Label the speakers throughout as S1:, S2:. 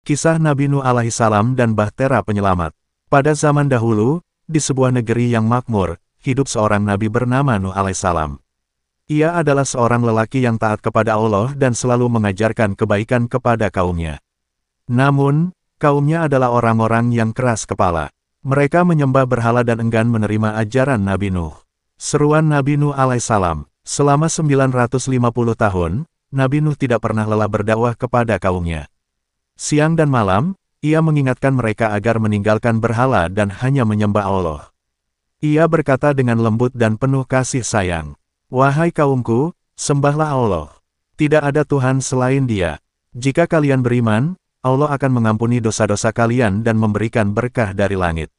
S1: Kisah Nabi Nuh alaihissalam dan Bahtera Penyelamat. Pada zaman dahulu, di sebuah negeri yang makmur, hidup seorang nabi bernama Nuh alaihissalam. Ia adalah seorang lelaki yang taat kepada Allah dan selalu mengajarkan kebaikan kepada kaumnya. Namun, kaumnya adalah orang-orang yang keras kepala. Mereka menyembah berhala dan enggan menerima ajaran Nabi Nuh. Seruan Nabi Nuh alaihissalam, selama 950 tahun, Nabi Nuh tidak pernah lelah berdakwah kepada kaumnya. Siang dan malam, ia mengingatkan mereka agar meninggalkan berhala dan hanya menyembah Allah. Ia berkata dengan lembut dan penuh kasih sayang, "Wahai kaumku, sembahlah Allah. Tidak ada Tuhan selain Dia. Jika kalian beriman, Allah akan mengampuni dosa-dosa kalian dan memberikan berkah dari langit."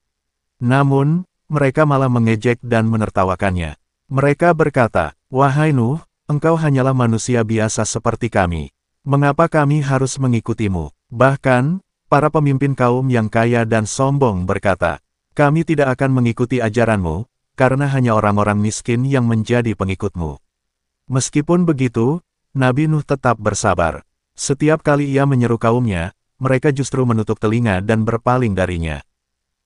S1: Namun, mereka malah mengejek dan menertawakannya. Mereka berkata, "Wahai Nuh, engkau hanyalah manusia biasa seperti kami. Mengapa kami harus mengikutimu?" Bahkan, para pemimpin kaum yang kaya dan sombong berkata, "Kami tidak akan mengikuti ajaranmu, karena hanya orang-orang miskin yang menjadi pengikutmu." Meskipun begitu, Nabi Nuh tetap bersabar. Setiap kali ia menyeru kaumnya, mereka justru menutup telinga dan berpaling darinya.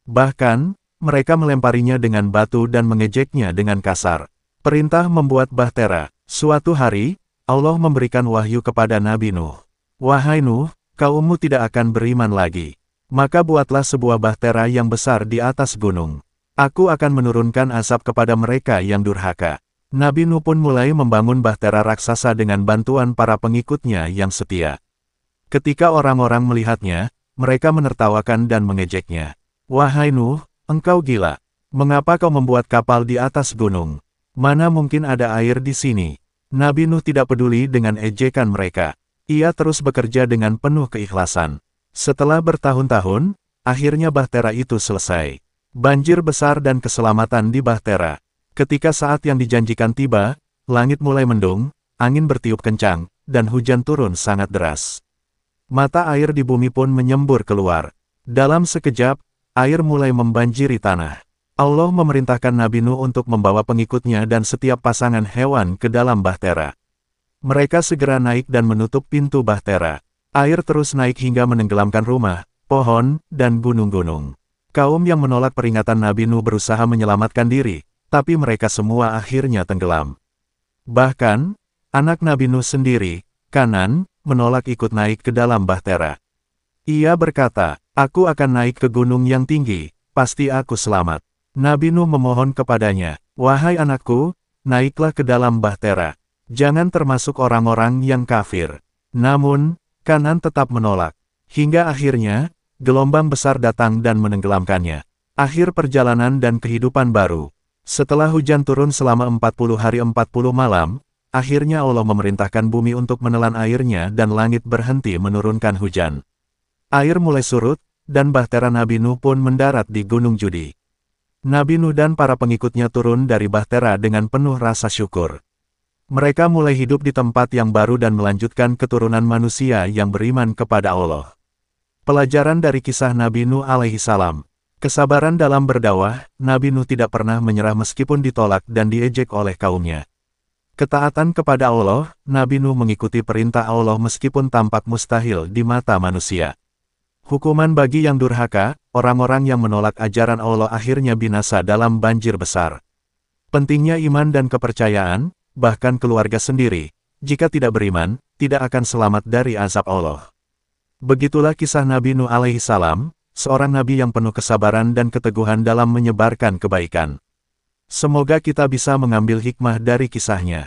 S1: Bahkan, mereka melemparinya dengan batu dan mengejeknya dengan kasar. Perintah membuat Bahtera. Suatu hari, Allah memberikan wahyu kepada Nabi Nuh. "Wahai Nuh, kaummu tidak akan beriman lagi. Maka buatlah sebuah bahtera yang besar di atas gunung. Aku akan menurunkan azab kepada mereka yang durhaka." Nabi Nuh pun mulai membangun bahtera raksasa dengan bantuan para pengikutnya yang setia. Ketika orang-orang melihatnya, mereka menertawakan dan mengejeknya. "Wahai Nuh, engkau gila. Mengapa kau membuat kapal di atas gunung? Mana mungkin ada air di sini?" Nabi Nuh tidak peduli dengan ejekan mereka. Ia terus bekerja dengan penuh keikhlasan. Setelah bertahun-tahun, akhirnya bahtera itu selesai. Banjir besar dan keselamatan di bahtera. Ketika saat yang dijanjikan tiba, langit mulai mendung, angin bertiup kencang, dan hujan turun sangat deras. Mata air di bumi pun menyembur keluar. Dalam sekejap, air mulai membanjiri tanah. Allah memerintahkan Nabi Nuh untuk membawa pengikutnya dan setiap pasangan hewan ke dalam bahtera. Mereka segera naik dan menutup pintu bahtera. Air terus naik hingga menenggelamkan rumah, pohon, dan gunung-gunung. Kaum yang menolak peringatan Nabi Nuh berusaha menyelamatkan diri, tapi mereka semua akhirnya tenggelam. Bahkan, anak Nabi Nuh sendiri, Kanan, menolak ikut naik ke dalam bahtera. Ia berkata, "Aku akan naik ke gunung yang tinggi, pasti aku selamat." Nabi Nuh memohon kepadanya, "Wahai anakku, naiklah ke dalam bahtera. Jangan termasuk orang-orang yang kafir." Namun, Kanan tetap menolak. Hingga akhirnya, gelombang besar datang dan menenggelamkannya. Akhir perjalanan dan kehidupan baru. Setelah hujan turun selama 40 hari 40 malam, akhirnya Allah memerintahkan bumi untuk menelan airnya dan langit berhenti menurunkan hujan. Air mulai surut, dan bahtera Nabi Nuh pun mendarat di Gunung Judi. Nabi Nuh dan para pengikutnya turun dari bahtera dengan penuh rasa syukur. Mereka mulai hidup di tempat yang baru dan melanjutkan keturunan manusia yang beriman kepada Allah. Pelajaran dari kisah Nabi Nuh alaihissalam. Kesabaran dalam berdakwah, Nabi Nuh tidak pernah menyerah meskipun ditolak dan diejek oleh kaumnya. Ketaatan kepada Allah, Nabi Nuh mengikuti perintah Allah meskipun tampak mustahil di mata manusia. Hukuman bagi yang durhaka, orang-orang yang menolak ajaran Allah akhirnya binasa dalam banjir besar. Pentingnya iman dan kepercayaan, bahkan keluarga sendiri, jika tidak beriman, tidak akan selamat dari azab Allah. Begitulah kisah Nabi Nuh alaihissalam, seorang nabi yang penuh kesabaran dan keteguhan dalam menyebarkan kebaikan. Semoga kita bisa mengambil hikmah dari kisahnya.